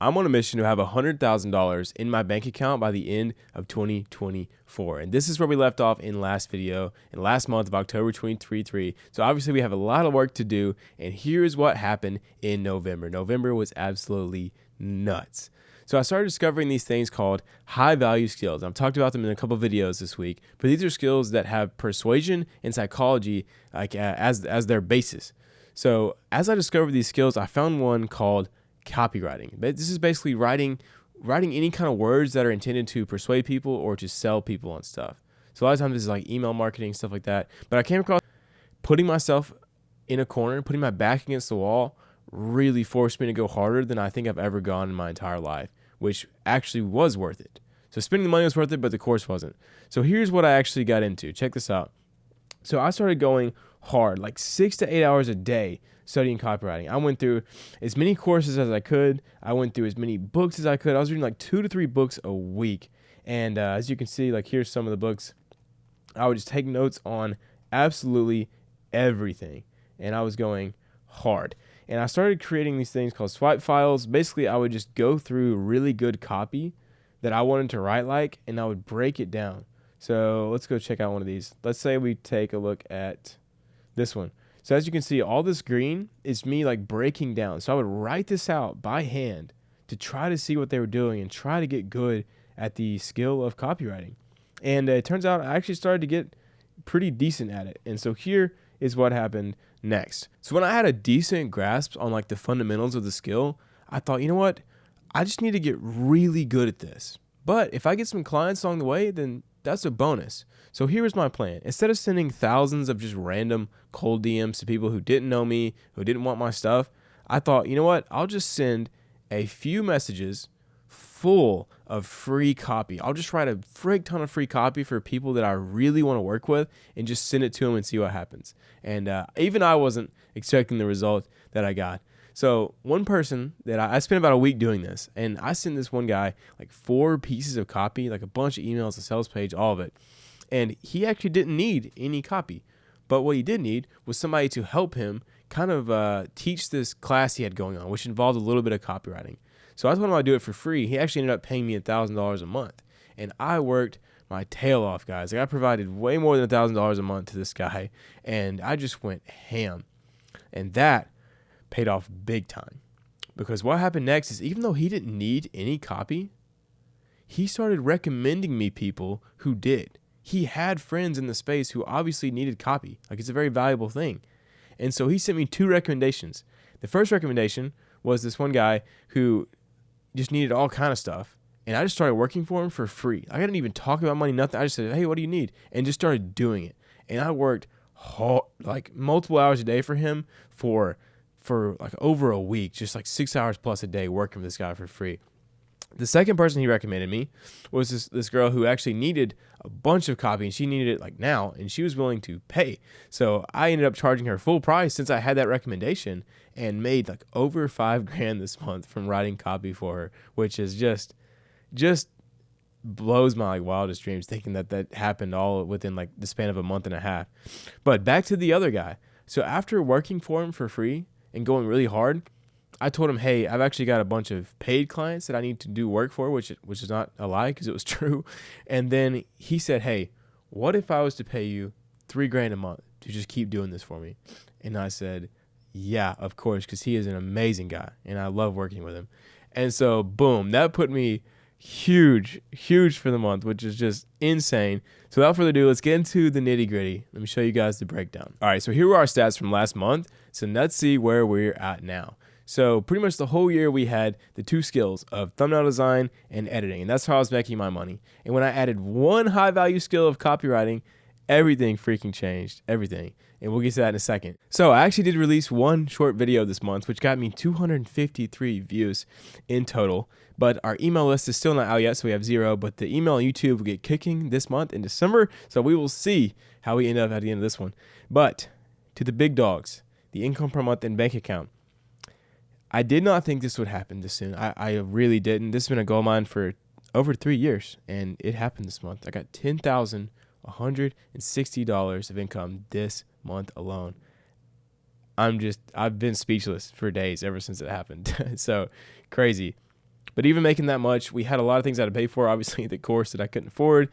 I'm on a mission to have $100,000 in my bank account by the end of 2024. And this is where we left off in last video, in last month of October 2023. So obviously we have a lot of work to do. And here's what happened in November. November was absolutely nuts. So I started discovering these things called high value skills. I've talked about them in a couple of videos this week, but these are skills that have persuasion and psychology as their basis. So as I discovered these skills, I found one called copywriting. This is basically writing any kind of words that are intended to persuade people or to sell people on stuff. So a lot of times this is like email marketing, stuff like that. But I came across putting myself in a corner, putting my back against the wall, really forced me to go harder than I think I've ever gone in my entire life, which actually was worth it. So spending the money was worth it, but the course wasn't. So here's what I actually got into. Check this out. So I started going hard, like 6 to 8 hours a day studying copywriting. I went through as many courses as I could. I went through as many books as I could. I was reading like 2 to 3 books a week. And as you can see, like here's some of the books. I would just take notes on absolutely everything. And I was going hard. And I started creating these things called swipe files. Basically, I would just go through really good copy that I wanted to write like, and I would break it down. So let's go check out one of these. Let's say we take a look at this one. So as you can see, all this green is me like breaking down. So I would write this out by hand to try to see what they were doing and try to get good at the skill of copywriting. And it turns out I actually started to get pretty decent at it. And so here is what happened next. So when I had a decent grasp on like the fundamentals of the skill, I thought, you know what? I just need to get really good at this. But if I get some clients along the way, then that's a bonus. So here was my plan. Instead of sending thousands of just random cold DMs to people who didn't know me, who didn't want my stuff, I thought, you know what? I'll just send a few messages full of free copy. I'll just write a frig ton of free copy for people that I really want to work with and just send it to them and see what happens. And even I wasn't expecting the result that I got. So one person that I spent about a week doing this, and I sent this one guy like 4 pieces of copy, like a bunch of emails, a sales page, all of it. And he actually didn't need any copy. But what he did need was somebody to help him kind of teach this class he had going on, which involved a little bit of copywriting. So I told him I'd do it for free. He actually ended up paying me $1,000 a month. And I worked my tail off, guys. Like I provided way more than $1,000 a month to this guy. And I just went ham. And that paid off big time. Because what happened next is even though he didn't need any copy, he started recommending me people who did. He had friends in the space who obviously needed copy. Like it's a very valuable thing. And so he sent me 2 recommendations. The first recommendation was this one guy who just needed all kind of stuff. And I just started working for him for free. I didn't even talk about money, nothing. I just said, hey, what do you need? And just started doing it. And I worked hard, like multiple hours a day for him for like over a week, just like 6 hours plus a day working with this guy for free. The second person he recommended me was this girl who actually needed a bunch of copy, and she needed it like now, and she was willing to pay. So I ended up charging her full price since I had that recommendation and made like over $5,000 this month from writing copy for her, which is just blows my like wildest dreams thinking that happened all within like the span of a month and a half. But back to the other guy. So after working for him for free and going really hard, I told him, hey, I've actually got a bunch of paid clients that I need to do work for, which is not a lie because it was true. And then he said, hey, what if I was to pay you $3,000 a month to just keep doing this for me? And I said, yeah, of course, because he is an amazing guy and I love working with him. And so, boom, that put me huge for the month, which is just insane. So without further ado, let's get into the nitty gritty. Let me show you guys the breakdown. All right, so here are our stats from last month. So let's see where we're at now. So pretty much the whole year we had the 2 skills of thumbnail design and editing, and that's how I was making my money. And when I added one high value skill of copywriting, everything freaking changed, everything. And we'll get to that in a second. So I actually did release one short video this month, which got me 253 views in total. But our email list is still not out yet, so we have 0. But the email on YouTube will get kicking this month in December, so we will see how we end up at the end of this one. But to the big dogs, the income per month and bank account. I did not think this would happen this soon. I really didn't. This has been a goal of mine for over 3 years, and it happened this month. I got $10,160 of income this month alone. I've been speechless for days ever since it happened. So crazy. But even making that much, we had a lot of things I had to pay for. Obviously, the course that I couldn't afford,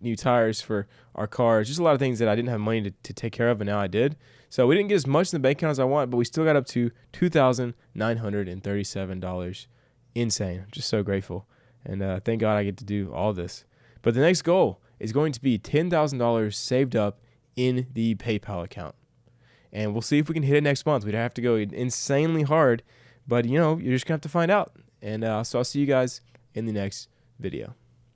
new tires for our cars, just a lot of things that I didn't have money to take care of, and now I did. So we didn't get as much in the bank account as I want, but we still got up to $2,937. Insane. I'm just so grateful. And thank God I get to do all this. But the next goal is going to be $10,000 saved up in the PayPal account. And we'll see if we can hit it next month. We'd have to go insanely hard, but you're just going to have to find out. And so I'll see you guys in the next video.